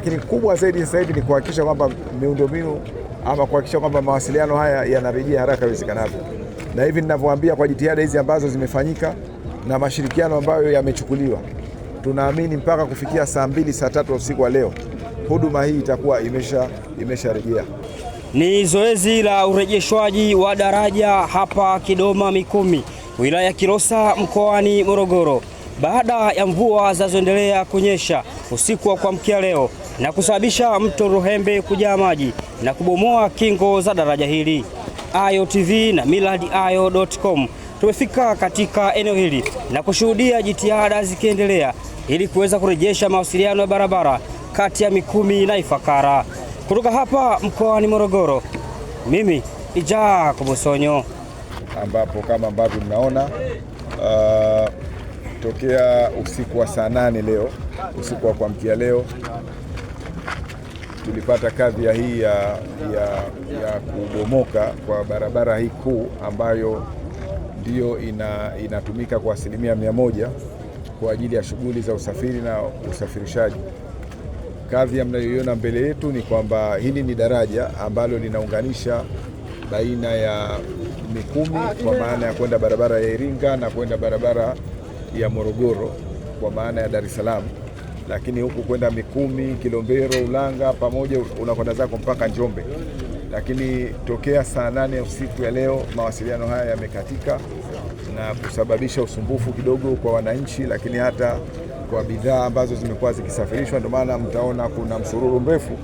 lakini kubwa zaidi sasa hivi ni kuhakikisha kwamba miundombinu ama kuhakikisha kwamba mawasiliano haya yanarejea haraka iwezekanavyo. Na hivi ninavyowaambia, kwa jitihada hizi ambazo zimefanyika na mashirikiano ambayo yamechukuliwa, tunaamini mpaka kufikia saa 2 saa 3 usiku wa leo huduma hii itakuwa imesharejea. Ni zoezi la urejeshwaji wa daraja hapa Kidoma Mikumi, wilaya ya Kilosa, mkoani Morogoro, baada ya mvua zinazoendelea kunyesha usiku wa kuamkia leo na kusababisha mto Ruhembe kujaa maji na kubomoa kingo za daraja hili. Ayo TV na millardayo.com tumefika katika eneo hili na kushuhudia jitihada zikiendelea ili kuweza kurejesha mawasiliano ya barabara kati ya Mikumi na Ifakara. Kutoka hapa mkoani Morogoro, mimi ni Jacob Msonyo, ambapo kama ambavyo mnaona tokea usiku wa saa 8 leo, usiku wa kuamkia leo, tulipata kadhia hii ya kubomoka kwa barabara hii kuu ambayo ndiyo inatumika kwa 100% kwa ajili ya shughuli za usafiri na usafirishaji. Kadhia mnayoiona mbele yetu ni kwamba hili ni daraja ambalo linaunganisha baina ya Mikumi kwa maana ya kwenda barabara ya Iringa na kwenda barabara ya Morogoro kwa maana ya Dar es Salaam, lakini huku kwenda Mikumi, Kilombero, Ulanga pamoja unakwenda zako mpaka Njombe. Lakini tokea saa 8 usiku ya leo mawasiliano haya yamekatika na kusababisha usumbufu kidogo kwa wananchi, lakini hata kwa bidhaa ambazo zimekuwa zikisafirishwa. Ndio maana mtaona kuna msururu mrefu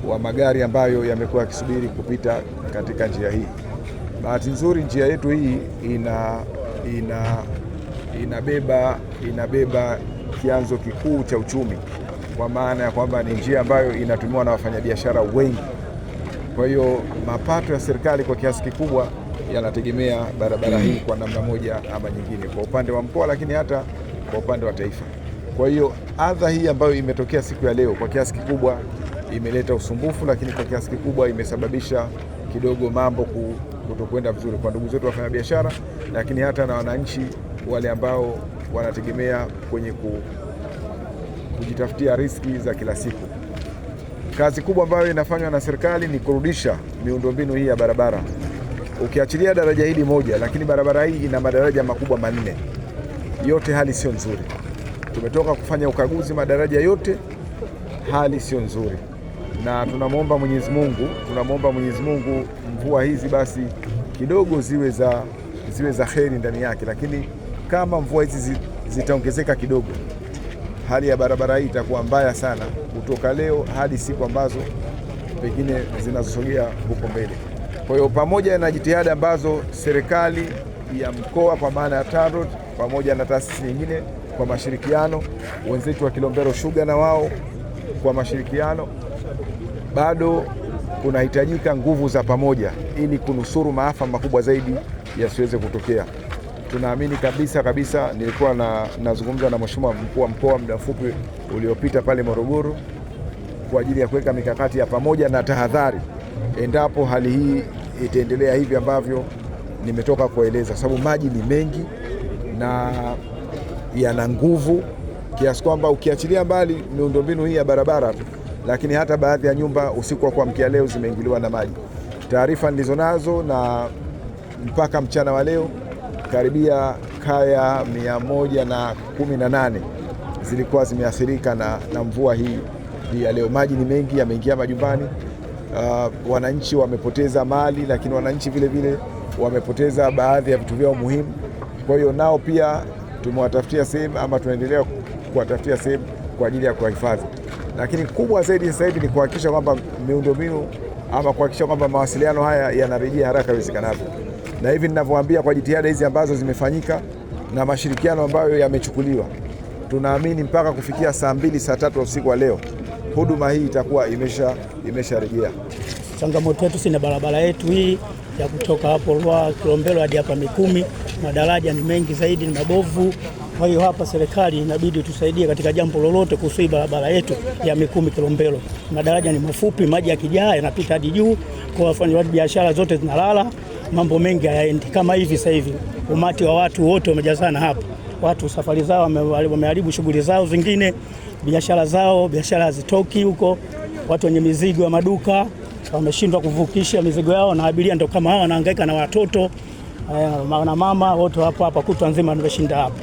wa magari ambayo yamekuwa yakisubiri kupita katika njia hii. Bahati nzuri njia yetu hii inabeba kianzo kikuu cha uchumi, kwa maana ya kwamba ni njia ambayo inatumiwa na wafanyabiashara wengi. Kwa hiyo mapato ya serikali kwa kiasi kikubwa yanategemea barabara hii kwa namna moja ama nyingine, kwa upande wa mkoa, lakini hata kwa upande wa taifa. Kwa hiyo adha hii ambayo imetokea siku ya leo kwa kiasi kikubwa imeleta usumbufu, lakini kwa kiasi kikubwa imesababisha kidogo mambo kutokwenda vizuri kwa ndugu zetu wafanyabiashara, lakini hata na wananchi wale ambao wanategemea kwenye kujitafutia riziki za kila siku. Kazi kubwa ambayo inafanywa na serikali ni kurudisha miundombinu hii ya barabara. Ukiachilia daraja hili moja, lakini barabara hii ina madaraja makubwa 4. Yote hali sio nzuri. Tumetoka kufanya ukaguzi madaraja yote, hali sio nzuri. Na tunamwomba Mwenyezi Mungu mvua hizi basi kidogo ziwe za kheri ndani yake, lakini kama mvua hizi zitaongezeka kidogo, hali ya barabara hii itakuwa mbaya sana kutoka leo hadi siku ambazo pengine zinazosogea huko mbele. Kwa hiyo pamoja na jitihada ambazo serikali ya mkoa kwa maana ya TANROADS pamoja na taasisi nyingine kwa mashirikiano, wenzetu wa Kilombero Sugar na wao kwa mashirikiano, bado kunahitajika nguvu za pamoja ili kunusuru maafa makubwa zaidi yasiweze kutokea. Tunaamini kabisa, nilikuwa nazungumza na Mheshimiwa mkuu wa mkoa muda mfupi uliopita pale Morogoro kwa ajili ya kuweka mikakati ya pamoja na tahadhari endapo hali hii itaendelea hivi ambavyo nimetoka kueleza, sababu maji ni mengi na yana nguvu kiasi kwamba ukiachilia mbali miundombinu hii ya barabara, lakini hata baadhi ya nyumba usiku wa kuamkia leo zimeingiliwa na maji. Taarifa nilizonazo na mpaka mchana wa leo karibia kaya 118 zilikuwa zimeathirika na mvua hii ya leo. Maji ni mengi, yameingia majumbani. Wananchi wamepoteza mali, lakini wananchi vile vile wamepoteza baadhi ya vitu vyao muhimu. Kwa hiyo nao pia tumewatafutia sehemu ama tunaendelea kuwatafutia sehemu kwa ajili ya kuhifadhi. Lakini kubwa zaidi sasa hivi ni kuhakikisha kwamba miundombinu ama kuhakikisha kwamba mawasiliano haya yanarejea haraka iwezekanavyo. Na hivi ninavyowaambia, kwa jitihada hizi ambazo zimefanyika na mashirikiano ambayo yamechukuliwa, tunaamini mpaka kufikia saa 2 saa 3 usiku wa leo huduma hii itakuwa imesharejea. Changamoto yetu sina barabara yetu hii ya kutoka hapo Ruaha Kilombero hadi hapa Mikumi, madaraja ni mengi zaidi, ni mabovu. Kwa hiyo hapa serikali inabidi tusaidie katika jambo lolote kuhusu barabara yetu ya Mikumi Kilombero. Madaraja ni mafupi, maji yakijaa yanapita hadi juu, kwa wafanya biashara zote zinalala, mambo mengi hayaendi. Kama hivi sasa hivi umati wa watu wote wamejazana hapa, watu safari zao wameharibu shughuli zao zingine. biashara zao, biashara hazitoki huko. Watu wenye mizigo ya maduka wameshindwa kuvukisha mizigo yao, na abiria ndio kama hao wanahangaika na watoto na mama wote hapa kutwa nzima nimeshinda hapa.